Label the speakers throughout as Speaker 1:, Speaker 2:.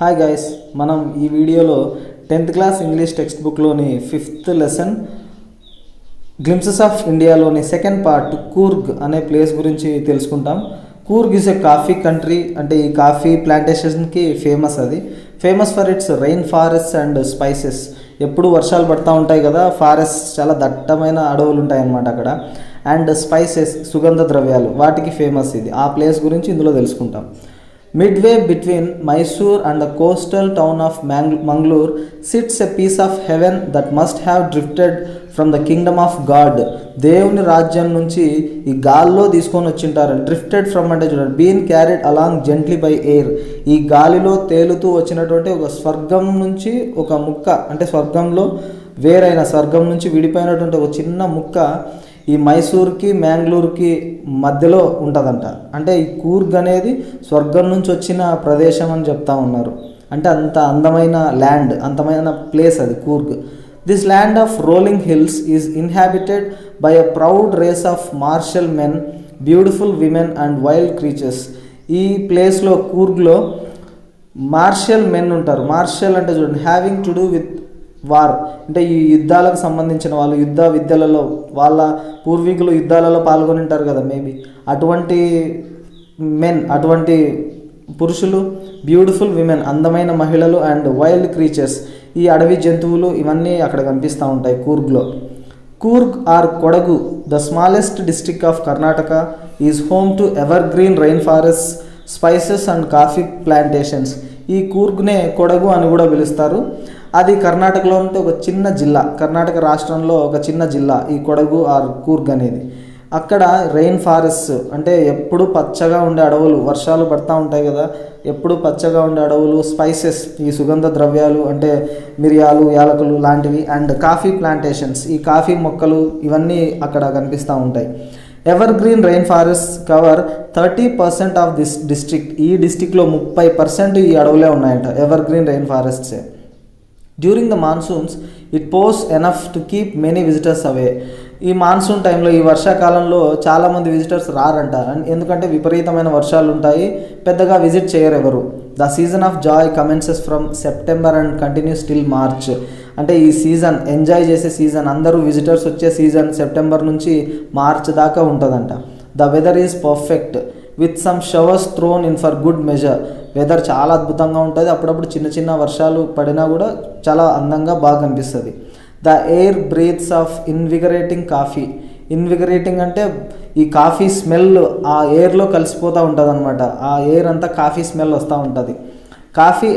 Speaker 1: Hi guys, మనం ఈ వీడియోలో 10th క్లాస్ ఇంగ్లీష్ టెక్స్ట్ బుక్లోని 5th లెసన్ గ్లింప్సెస్ ఆఫ్ ఇండియాలోని సెకండ్ పార్ట్ కూర్గ్ అనే ప్లేస్ గురించి తెలుసుకుంటాం. Coorg is a coffee country. అంటే ఈ కాఫీ ప్లాంటేషన్కి famous for its rain forest and spices. ఎప్పుడు వర్షాలు పడుతూ ఉంటాయి కదా, ఫారెస్ట్ చాలా దట్టమైన అడవులు ఉంటాయి అన్నమాట అక్కడ. అండ్ స్పైసెస్, సుగంధ ద్రవ్యాలు, వాటికి ఫేమస్ ఇది. ఆ ప్లేస్ గురించి ఇందులో తెలుసుకుంటాం. Midway between Mysore and the coastal town of Mangalore sits a piece of heaven that must have drifted from the kingdom of God. దేవుని రాజ్యం నుంచి ఈ గాల్లో తీసుకొని వచ్చింటారు. డ్రిఫ్టెడ్ ఫ్రమ్ అంటే చూడండి, been carried along gently by air. ఈ గాలిలో తేలుతూ వచ్చినటువంటి ఒక స్వర్గం నుంచి ఒక ముక్క, అంటే స్వర్గంలో వేరైన స్వర్గం నుంచి విడిపోయినటువంటి ఒక చిన్న ముక్క ఈ మైసూర్కి మ్యాంగ్లూర్కి మధ్యలో ఉంటుందంట. అంటే ఈ కూర్గ్ అనేది స్వర్గం నుంచి వచ్చిన ప్రదేశం అని చెప్తా ఉన్నారు. అంటే అంత అందమైన ల్యాండ్, అందమైన ప్లేస్ అది Coorg. This land of rolling hills is inhabited by a proud race of martial men, beautiful women and wild creatures. ఈ ప్లేస్లో కూర్గ్లో మార్షల్ మెన్ ఉంటారు. మార్షల్ అంటే చూడండి, having to do with war, అంటే ఈ యుద్ధాలకు సంబంధించిన వాళ్ళు, యుద్ధ విద్యలలో వాళ్ళ పూర్వీకులు యుద్ధాలలో పాల్గొని ఉంటారు కదా మేబీ, అటువంటి మెన్, అటువంటి పురుషులు, బ్యూటిఫుల్ విమెన్, అందమైన మహిళలు, అండ్ వైల్డ్ క్రీచర్స్, ఈ అడవి జంతువులు, ఇవన్నీ అక్కడ కనిపిస్తూ ఉంటాయి కూర్గ్లో. Coorg or Kodagu, the smallest district of Karnataka, is home to ever green rain forest, spices and coffee plantations. ఈ కూర్గ్నే కొడగు అని కూడా పిలుస్తారు. అది కర్ణాటకలో ఉంటే ఒక చిన్న జిల్లా, కర్ణాటక రాష్ట్రంలో ఒక చిన్న జిల్లా ఈ కొడగు ఆర్ కూర్గ్ అనేది. అక్కడ రెయిన్ ఫారెస్ట్ అంటే ఎప్పుడు పచ్చగా ఉండే అడవులు, వర్షాలు పడుతూ ఉంటాయి కదా, ఎప్పుడు పచ్చగా ఉండే అడవులు, స్పైసెస్, ఈ సుగంధ ద్రవ్యాలు అంటే మిరియాలు, యాలకులు లాంటివి, అండ్ కాఫీ ప్లాంటేషన్స్, ఈ కాఫీ మొక్కలు, ఇవన్నీ అక్కడ కనిపిస్తూ ఉంటాయి. Ever green rain forest cover 30% of this district. ఈ డిస్ట్రిక్ట్లో 30% ఈ అడవులే ఉన్నాయంట, ఎవర్ గ్రీన్ రెయిన్ ఫారెస్ట్సే. During the monsoons it poses enough to keep many visitors away. ఈ మాన్సూన్ టైంలో, ఈ వర్షాకాలంలో చాలామంది విజిటర్స్ రారంట, ఎందుకంటే విపరీతమైన వర్షాలు ఉంటాయి, పెద్దగా విజిట్ చేయరు ఎవరు. The season of joy commences from September and continues till March. అంటే ఈ సీజన్, ఎంజాయ్ చేసే సీజన్, అందరూ విజిటర్స్ వచ్చే సీజన్ సెప్టెంబర్ నుంచి మార్చ్ దాకా ఉంటుందంట. The weather is perfect with some showers thrown in for good measure. Weather చాలా అద్భుతంగా ఉంటుంది, అప్పుడప్పుడు చిన్న చిన్న వర్షాలు పడినా కూడా చాలా అందంగా బాగా కనిపిస్తుంది. The air breathes of invigorating coffee. Invigorating అంటే ఈ కాఫీ స్మెల్ ఆ ఎయిర్లో కలిసిపోతూ ఉంటుంది అనమాట. ఆ ఎయిర్ అంతా కాఫీ స్మెల్ వస్తూ ఉంటుంది. Coffee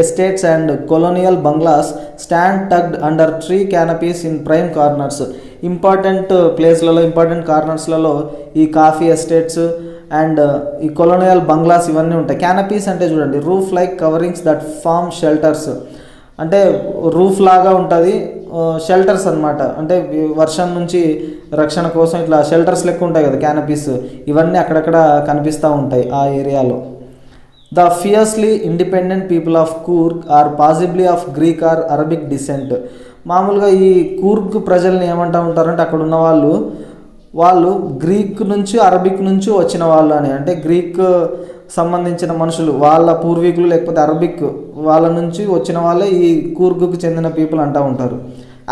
Speaker 1: estates and colonial bungalows stand tucked under tree canopies in prime corners. Important ప్లేస్లలో, ఇంపార్టెంట్ కార్నర్స్లలో ఈ కాఫీ ఎస్టేట్స్ అండ్ ఈ కొలోనియల్ బంగ్లాస్ ఇవన్నీ ఉంటాయి. క్యానపీస్ అంటే చూడండి, roof like coverings that form shelters. అంటే రూఫ్ లాగా ఉంటుంది, షెల్టర్స్ అనమాట. అంటే వర్షం నుంచి రక్షణ కోసం ఇట్లా షెల్టర్స్ లెక్క ఉంటాయి కదా క్యానపీస్, ఇవన్నీ అక్కడక్కడ కనిపిస్తూ ఉంటాయి ఆ ఏరియాలో. The fiercely independent people of Coorg are possibly of Greek or Arabic descent. మామూలుగా ఈ కూర్గ్ ప్రజల్ని ఏమంటూ ఉంటారంటే అక్కడ ఉన్న వాళ్ళు గ్రీక్ నుంచి, అరబిక్ నుంచి వచ్చిన వాళ్ళు అని. అంటే గ్రీక్ సంబంధించిన మనుషులు, వాళ్ళ పూర్వీకులు, లేకపోతే అరబిక్ వాళ్ళ నుంచి వచ్చిన వాళ్ళే ఈ కూర్గుకు చెందిన పీపుల్ అంటూ ఉంటారు.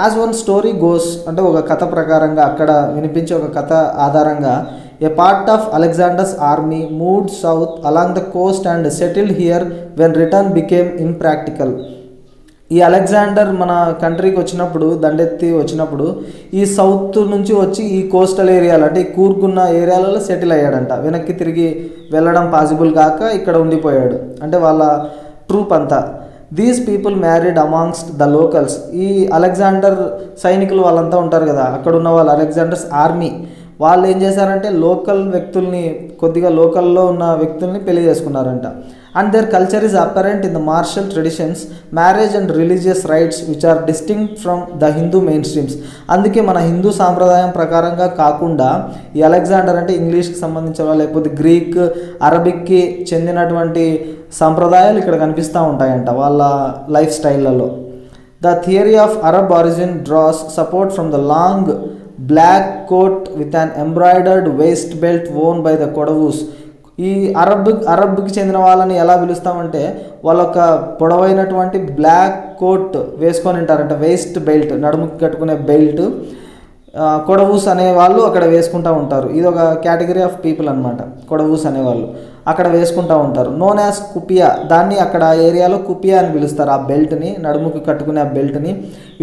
Speaker 1: యాజ్ వన్ స్టోరీ గోస్, అంటే ఒక కథ ప్రకారంగా, అక్కడ వినిపించే ఒక కథ ఆధారంగా, a part of Alexander's army moved south along the coast and settled here when return became impractical. ఈ అలెగ్జాండర్ మన కంట్రీకి వచ్చినప్పుడు, దండెత్తి వచ్చినప్పుడు, ఈ సౌత్ నుంచి వచ్చి ఈ కోస్టల్ ఏరియాలు, అంటే ఈ కూర్గున్న ఏరియాలలో సెటిల్ అయ్యాడంట. వెనక్కి తిరిగి వెళ్ళడం పాసిబుల్ కాక ఇక్కడ ఉండిపోయాడు, అంటే వాళ్ళ ట్రూప్ అంతా. These people married amongst the locals. ఈ అలెగ్జాండర్ సైనికులు వాళ్ళంతా ఉంటారు కదా, అక్కడ ఉన్న వాళ్ళు, అలెగ్జాండర్స్ ఆర్మీ, వాళ్ళు ఏం చేశారంటే లోకల్ వ్యక్తుల్ని, కొద్దిగా లోకల్లో ఉన్న వ్యక్తుల్ని పెళ్లి చేసుకున్నారంట. And their culture is apparent in the martial traditions, marriage and religious rites which are distinct from the Hindu main streams. అందుకే మన హిందూ సాంప్రదాయం ప్రకారంగా కాకుండా ఈ అలెగ్జాండర్ అంటే ఇంగ్లీష్కి సంబంధించిన వాళ్ళు, లేకపోతే గ్రీక్, అరబిక్కి చెందినటువంటి సంప్రదాయాలు ఇక్కడ కనిపిస్తూ ఉంటాయంట వాళ్ళ లైఫ్ స్టైల్లలో. The theory of Arab origin draws support from the long black coat with an embroidered waist belt worn by the Kodavus. ఈ అరబ్కి చెందిన వాళ్ళని ఎలా పిలుస్తామంటే వాళ్ళొక పొడవైనటువంటి బ్లాక్ కోట్ వేసుకొని ఉంటారంట, వేస్ట్ బెల్ట్, నడుముకి కట్టుకునే బెల్ట్, కొడవూస్ అనే వాళ్ళు అక్కడ వేసుకుంటూ ఉంటారు. ఇది ఒక కేటగిరీ ఆఫ్ పీపుల్ అనమాట. కొడవూస్ అనేవాళ్ళు అక్కడ వేసుకుంటూ ఉంటారు. నోన్ యాజ్ కుపియా, దాన్ని అక్కడ ఏరియాలో కుపియా అని పిలుస్తారు. ఆ బెల్ట్ని, నడుముకి కట్టుకునే ఆ బెల్ట్ని.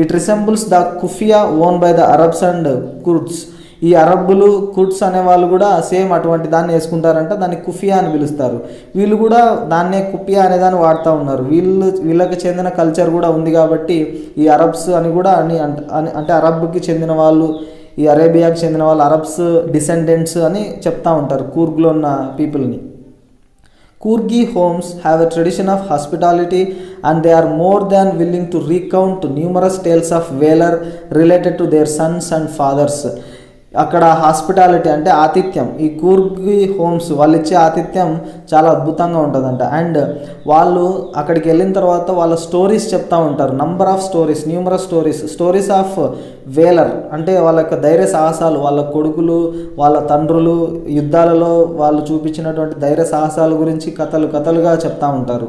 Speaker 1: It resembles the kufiya worn by the Arabs and Kurds. ఈ అరబ్బులు, కుర్డ్స్ అనేవాళ్ళు కూడా సేమ్ అటువంటి దాన్ని వేసుకుంటారంట, దాన్ని కుఫియా అని పిలుస్తారు. వీళ్ళు కూడా దాన్నే కుపియా అనేదాన్ని వాడుతూ ఉన్నారు. వీళ్ళకి చెందిన కల్చర్ కూడా ఉంది కాబట్టి ఈ అరబ్స్ అని కూడా అంటే అరబ్కి చెందిన వాళ్ళు, ఈ అరేబియాకి చెందిన వాళ్ళు అరబ్స్ డిసెండెంట్స్ అని చెప్తా ఉంటారు కూర్గ్లో ఉన్న పీపుల్ని. Kurgi homes have a tradition of hospitality and they are more than willing to recount numerous tales of valor related to their sons and fathers. అక్కడ హాస్పిటాలిటీ అంటే ఆతిథ్యం, ఈ కూర్గి హోమ్స్ వాళ్ళు ఇచ్చే ఆతిథ్యం చాలా అద్భుతంగా ఉంటుందంట. అండ్ వాళ్ళు అక్కడికి వెళ్ళిన తర్వాత వాళ్ళ స్టోరీస్ చెప్తూ ఉంటారు. న్యూమరస్ స్టోరీస్ ఆఫ్ వేలర్ అంటే వాళ్ళ యొక్క ధైర్య సాహసాలు, వాళ్ళ కొడుకులు, వాళ్ళ తండ్రులు యుద్ధాలలో వాళ్ళు చూపించినటువంటి ధైర్య సాహసాల గురించి కథలుగా చెప్తూ ఉంటారు.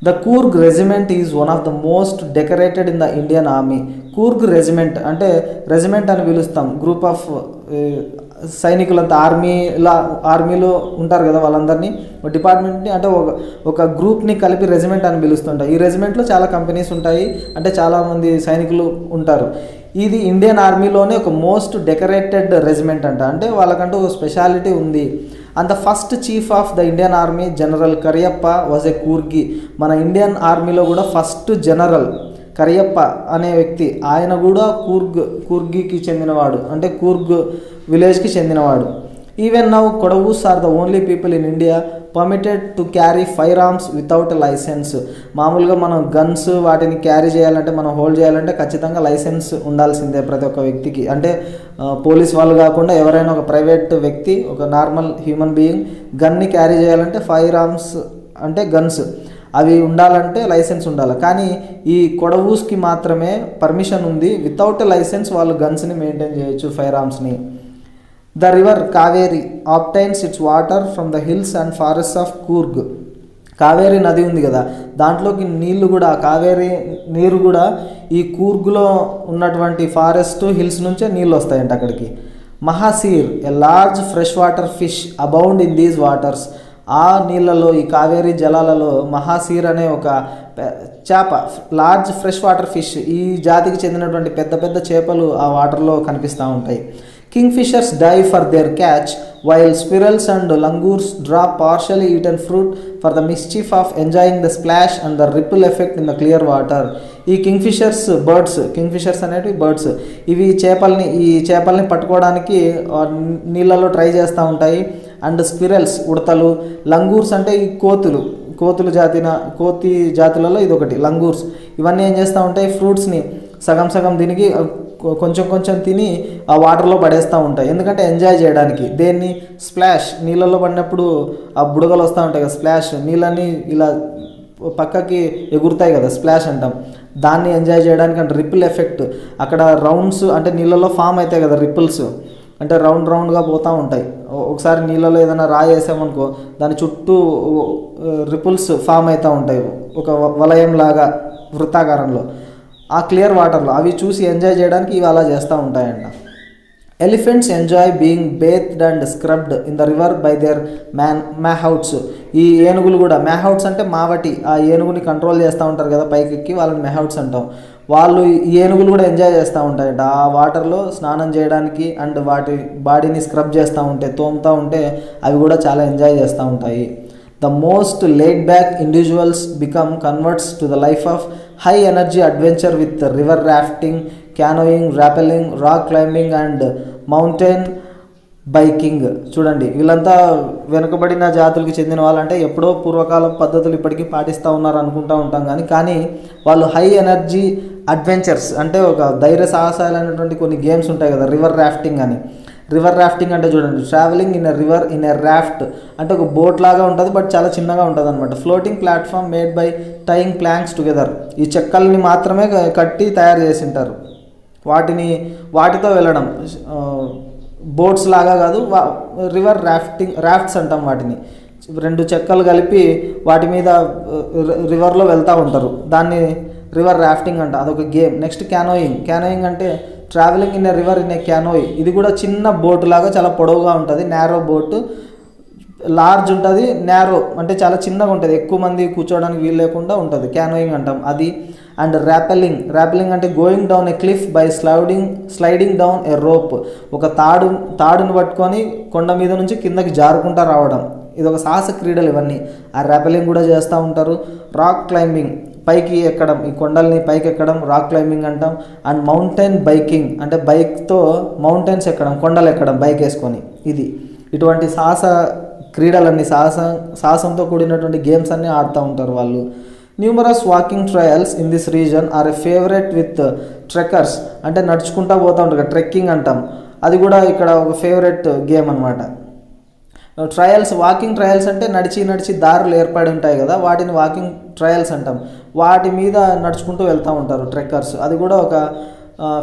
Speaker 1: The Coorg regiment is one of the most decorated in the Indian army. Coorg regiment అంటే రెజిమెంట్ అని పిలుస్తాం. గ్రూప్ ఆఫ్ సైనికులంతా ఆర్మీలో ఉంటారు కదా, వాళ్ళందరినీ డిపార్ట్మెంట్ని అంటే ఒక గ్రూప్ని కలిపి రెజిమెంట్ అని పిలుస్తుంటాయి. ఈ రెజిమెంట్లో చాలా కంపెనీస్ ఉంటాయి, అంటే చాలామంది సైనికులు ఉంటారు. ఇది ఇండియన్ ఆర్మీలోనే ఒక మోస్ట్ డెకరేటెడ్ రెజిమెంట్ అంట, అంటే వాళ్ళకంటూ ఒక స్పెషాలిటీ ఉంది. And the first chief of the Indian army general Cariappa was a Coorgi. మన ఇండియన్ ఆర్మీలో కూడా ఫస్ట్ జనరల్ కరియప్ప అనే వ్యక్తి, ఆయన కూడా కూర్గికి చెందినవాడు, అంటే కూర్గ్ విలేజ్కి చెందినవాడు. Even now Kodavas are the only people in India permitted to carry fire arms without licence. మామూలుగా మనం గన్స్ వాటిని క్యారీ చేయాలంటే, మనం హోల్డ్ చేయాలంటే ఖచ్చితంగా లైసెన్స్ ఉండాల్సిందే ప్రతి ఒక్క వ్యక్తికి. అంటే పోలీస్ వాళ్ళు కాకుండా ఎవరైనా ఒక ప్రైవేట్ వ్యక్తి, ఒక నార్మల్ హ్యూమన్ బీయింగ్ గన్ని క్యారీ చేయాలంటే ఫైర్ ఆర్మ్స్ అంటే గన్స్ అవి ఉండాలంటే లైసెన్స్ ఉండాలి. కానీ ఈ కొడవూస్కి మాత్రమే పర్మిషన్ ఉంది, వితౌట్ లైసెన్స్ వాళ్ళు గన్స్ని మెయింటైన్ చేయొచ్చు, fire ఆర్మ్స్ని. The river Kaveri obtains its water from the hills and forests of Coorg. Kaveri నది ఉంది కదా, దాంట్లోకి నీళ్లు కూడా, కావేరీ నీరు కూడా ఈ కూర్గ్లో ఉన్నటువంటి ఫారెస్ట్ హిల్స్ నుంచే నీళ్ళు వస్తాయంట అక్కడికి. Mahseer a large fresh water fish abound in these waters. ఆ నీళ్ళలో, ఈ కావేరీ జలాలలో మహాసీర్ అనే ఒక చేప, లార్జ్ ఫ్రెష్ వాటర్ ఫిష్, ఈ జాతికి చెందినటువంటి పెద్ద పెద్ద చేపలు ఆ వాటర్లో కనిపిస్తూ ఉంటాయి. Kingfishers dive for their catch, while squirrels and langurs drop partially eaten fruit for the mischief of enjoying the splash and the ripple effect in the clear water. ఈ కింగ్ఫిషర్స్ అనేవి బర్డ్స్, ఇవి ఈ చేపల్ని పట్టుకోవడానికి నీళ్ళలో ట్రై చేస్తూ ఉంటాయి. అండ్ స్క్విరల్స్, ఉడతలు, లంగూర్స్ అంటే ఈ కోతి జాతులలో ఇదొకటి లంగూర్స్. ఇవన్నీ ఏం చేస్తూ ఉంటాయి, ఫ్రూట్స్ని సగం దీనికి కొంచెం తిని ఆ వాటర్లో పడేస్తూ ఉంటాయి, ఎందుకంటే ఎంజాయ్ చేయడానికి. దేన్ని, స్ప్లాష్, నీళ్ళల్లో పడినప్పుడు ఆ బుడగలు వస్తూ ఉంటాయి కదా, స్ప్లాష్, నీళ్ళని ఇలా పక్కకి ఎగురుతాయి కదా, స్ప్లాష్ అంటాం. దాన్ని ఎంజాయ్ చేయడానికి. అంటే రిపుల్ ఎఫెక్ట్, అక్కడ రౌండ్స్ అంటే నీళ్ళలో ఫామ్ అవుతాయి కదా రిపుల్స్, అంటే రౌండ్గా పోతూ ఉంటాయి. ఒకసారి నీళ్ళలో ఏదైనా రాయి వేసామనుకో, దాని చుట్టూ రిపుల్స్ ఫామ్ అవుతూ ఉంటాయి, ఒక వలయంలాగా వృత్తాకారంలో. ఆ క్లియర్ వాటర్లో అవి చూసి ఎంజాయ్ చేయడానికి ఇవి అలా చేస్తూ ఉంటాయంట. Elephants enjoy being bathed and scrubbed in the river by their mahouts. ఈ ఏనుగులు కూడా, మ్యాహౌట్స్ అంటే మావటి, ఆ ఏనుగుని కంట్రోల్ చేస్తూ ఉంటారు కదా పైకెక్కి, వాళ్ళని మ్యాహౌట్స్ అంటాం. వాళ్ళు, ఈ ఏనుగులు కూడా ఎంజాయ్ చేస్తూ ఉంటాయంట ఆ వాటర్లో స్నానం చేయడానికి. అండ్ వాటి బాడీని స్క్రబ్ చేస్తూ ఉంటే, తోముతూ ఉంటే అవి కూడా చాలా ఎంజాయ్ చేస్తూ ఉంటాయి. The most laid-back individuals become converts to the life of high-energy adventure with river rafting, canoeing, rappelling, rock climbing and mountain biking. చూడండి, వీళ్ళంతా వెనుకబడిన జాతులకు చెందిన వాళ్ళంటే ఎప్పుడో పూర్వకాలం పద్ధతులు ఇప్పటికీ పాటిస్తూ ఉన్నారు అనుకుంటూ ఉంటాం. కానీ వాళ్ళు హై ఎనర్జీ అడ్వెంచర్స్ అంటే ఒక ధైర్య సాహసాలైనటువంటి కొన్ని గేమ్స్ ఉంటాయి కదా, రివర్ రాఫ్టింగ్ అని. రివర్ రాఫ్టింగ్ అంటే చూడండి, travelling in a river in a raft అంటే ఒక బోట్ లాగా ఉంటుంది, బట్ చాలా చిన్నగా ఉంటుంది అనమాట. Floating platform made by tying planks together. ఈ చెక్కల్ని మాత్రమే కట్టి తయారు చేసి ఉంటారు, వాటితో వెళ్ళడం. బోట్స్ లాగా కాదు, రివర్ రాఫ్ట్స్ అంటాం వాటిని. రెండు చెక్కలు కలిపి వాటి మీద రివర్లో వెళ్తూ ఉంటారు, దాన్ని రివర్ రాఫ్టింగ్ అంట, అదొక గేమ్. నెక్స్ట్ క్యానోయింగ్ అంటే travelling in a river in a canoe. ఇది కూడా చిన్న బోటు లాగా చాలా పొడవుగా ఉంటుంది, నేరో బోటు, లార్జ్ ఉంటుంది, నేరో అంటే చాలా చిన్నగా ఉంటుంది, ఎక్కువ మంది కూర్చోవడానికి వీలు లేకుండా ఉంటుంది, క్యానోయింగ్ అంటాం అది. అండ్ ర్యాపెలింగ్ అంటే going down A cliff by sliding down a rope. ఒక తాడును పట్టుకొని కొండ మీద నుంచి కిందకి జారుకుంటా రావడం, ఇది ఒక సాహస క్రీడలు ఇవన్నీ. ఆ ర్యాపెలింగ్ కూడా చేస్తూ ఉంటారు. రాక్ క్లైంబింగ్, పైకి ఎక్కడం, ఈ కొండల్ని పైకి ఎక్కడం రాక్ క్లైంబింగ్ అంటాం. అండ్ మౌంటైన్ బైకింగ్ అంటే బైక్తో మౌంటైన్స్ ఎక్కడం, కొండలు ఎక్కడం బైక్ వేసుకొని. ఇటువంటి సాహస క్రీడలన్నీ, సాహసంతో కూడినటువంటి గేమ్స్ అన్నీ ఆడుతూ ఉంటారు వాళ్ళు. Numerous walking trails in this region are a favourite with trekkers అంటే నడుచుకుంటూ పోతూ ఉంటారు, ట్రెక్కింగ్ అంటాం, అది కూడా ఇక్కడ ఒక ఫేవరెట్ గేమ్ అనమాట. వాకింగ్ ట్రయల్స్ అంటే నడిచి దారులు ఏర్పడి ఉంటాయి కదా, వాటిని వాకింగ్ ట్రయల్స్ అంటాం. వాటి మీద నడుచుకుంటూ వెళ్తూ ఉంటారు ట్రెక్కర్స్, అది కూడా ఒక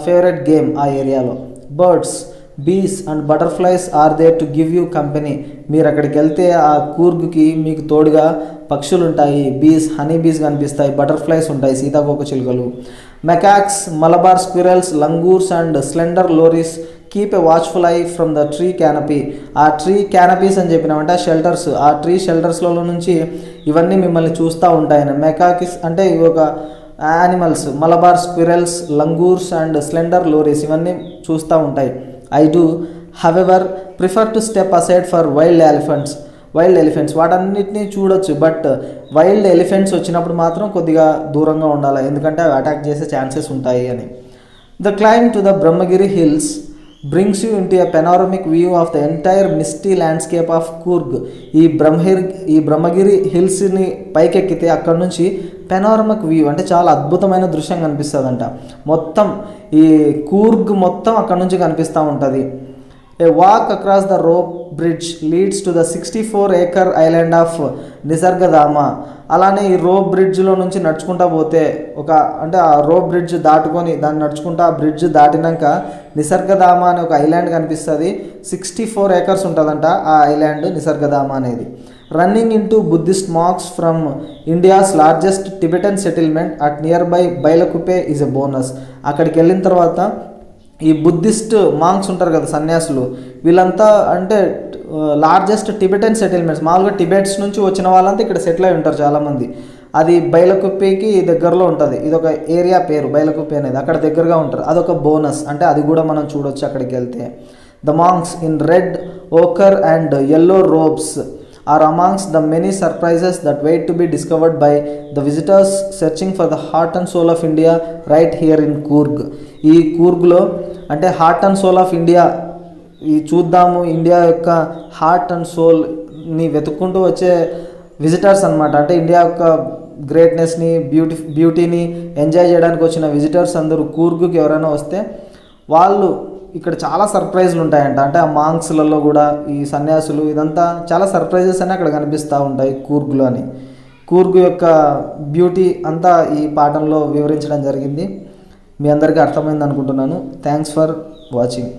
Speaker 1: ఫేవరెట్ గేమ్ ఆ ఏరియాలో. Birds, bees and butterflies are there to give you company. మీరు అక్కడికి వెళ్తే ఆ కూర్గ్కి మీకు తోడుగా పక్షులు ఉంటాయి, హనీ బీస్ కనిపిస్తాయి, బటర్ఫ్లైస్ ఉంటాయి, సీతాకోక చిలుకలు. Macaques, Malabar squirrels, langurs and slender lorises keep a watchful eye from the tree canopy. ఆ ట్రీ క్యానపీస్ అని చెప్పినామంటే షెల్టర్స్, ఆ ట్రీ షెల్టర్స్లలో నుంచి ఇవన్నీ మిమ్మల్ని చూస్తూ ఉంటాయి. మెకాకిస్ అంటే ఇవి ఒక animals, Malabar squirrels, langurs and slender lorises ఇవన్నీ చూస్తూ ఉంటాయి. I do, however, prefer to step aside for wild elephants. వాటన్నిటిని చూడొచ్చు, బట్ వైల్డ్ ఎలిఫెంట్స్ వచ్చినప్పుడు మాత్రం కొద్దిగా దూరంగా ఉండాలి, ఎందుకంటే అవి అటాక్ చేసే ఛాన్సెస్ ఉంటాయి అని. The climb to the Brahmagiri hills brings you into a panoramic view of the entire misty landscape of Coorg. ఈ బ్రహ్మగిరి హిల్స్ని పైకెక్కితే అక్కడ నుంచి పెనారమిక్ వ్యూ అంటే చాలా అద్భుతమైన దృశ్యం కనిపిస్తుందంట. మొత్తం ఈ కూర్గ్ మొత్తం అక్కడ నుంచి కనిపిస్తూ ఉంటుంది. A walk across the rope bridge leads to the 64-acre island of Nisargadhama. అలానే ఈ రోప్ బ్రిడ్జ్లో నుంచి నడుచుకుంటా పోతే అంటే ఆ రోప్ బ్రిడ్జ్ దాటుకొని దాన్ని నడుచుకుంటా ఆ బ్రిడ్జ్ దాటినాక నిసర్గధామ అనే ఒక ఐలాండ్ కనిపిస్తుంది. 64 acres ఉంటుందంట ఆ ఐలాండ్ నిసర్గధామ అనేది. Running into Buddhist monks from India's largest Tibetan settlement at nearby Bylakuppe is a bonus. అక్కడికి వెళ్ళిన తర్వాత ఈ బుద్ధిస్ట్ మాంక్స్ ఉంటారు కదా, సన్యాసులు, వీళ్ళంతా అంటే లార్జెస్ట్ టిబెటన్ సెటిల్మెంట్స్, మామూలుగా టిబెట్స్ నుంచి వచ్చిన వాళ్ళంతా ఇక్కడ సెటిల్ అయి ఉంటారు చాలామంది. అది బైలకుప్పేకి దగ్గరలో ఉంటుంది, ఇది ఒక ఏరియా పేరు బైలకుప్పే అనేది, అక్కడ దగ్గరగా ఉంటారు, అదొక బోనస్ అంటే అది కూడా మనం చూడొచ్చు అక్కడికి వెళ్తే. The monks in red, ochre and yellow robes are amongst the many surprises that wait to be discovered by the visitors searching for the heart and soul of India right here in Coorg. ఈ కూర్గ్లో అంటే heart and soul of India ఈ చూద్దాము, India యొక్క heart and సోల్ని వెతుక్కుంటూ వచ్చే visitors అనమాట. అంటే ఇండియా యొక్క గ్రేట్నెస్ని బ్యూటీని ఎంజాయ్ చేయడానికి వచ్చిన విజిటర్స్ అందరూ కూర్గ్కి ఎవరైనా వస్తే వాళ్ళు ఇక్కడ చాలా సర్ప్రైజ్లు ఉంటాయంట. అంటే ఆ మాంక్స్లలో కూడా ఈ సన్యాసులు ఇదంతా చాలా సర్ప్రైజెస్ అని అక్కడ కనిపిస్తూ ఉంటాయి కూర్గ్లో అని. కూర్గ్ యొక్క బ్యూటీ అంతా ఈ పాఠంలో వివరించడం జరిగింది. మీ అందరికీ అర్థమైంది అనుకుంటున్నాను. Thanks for watching.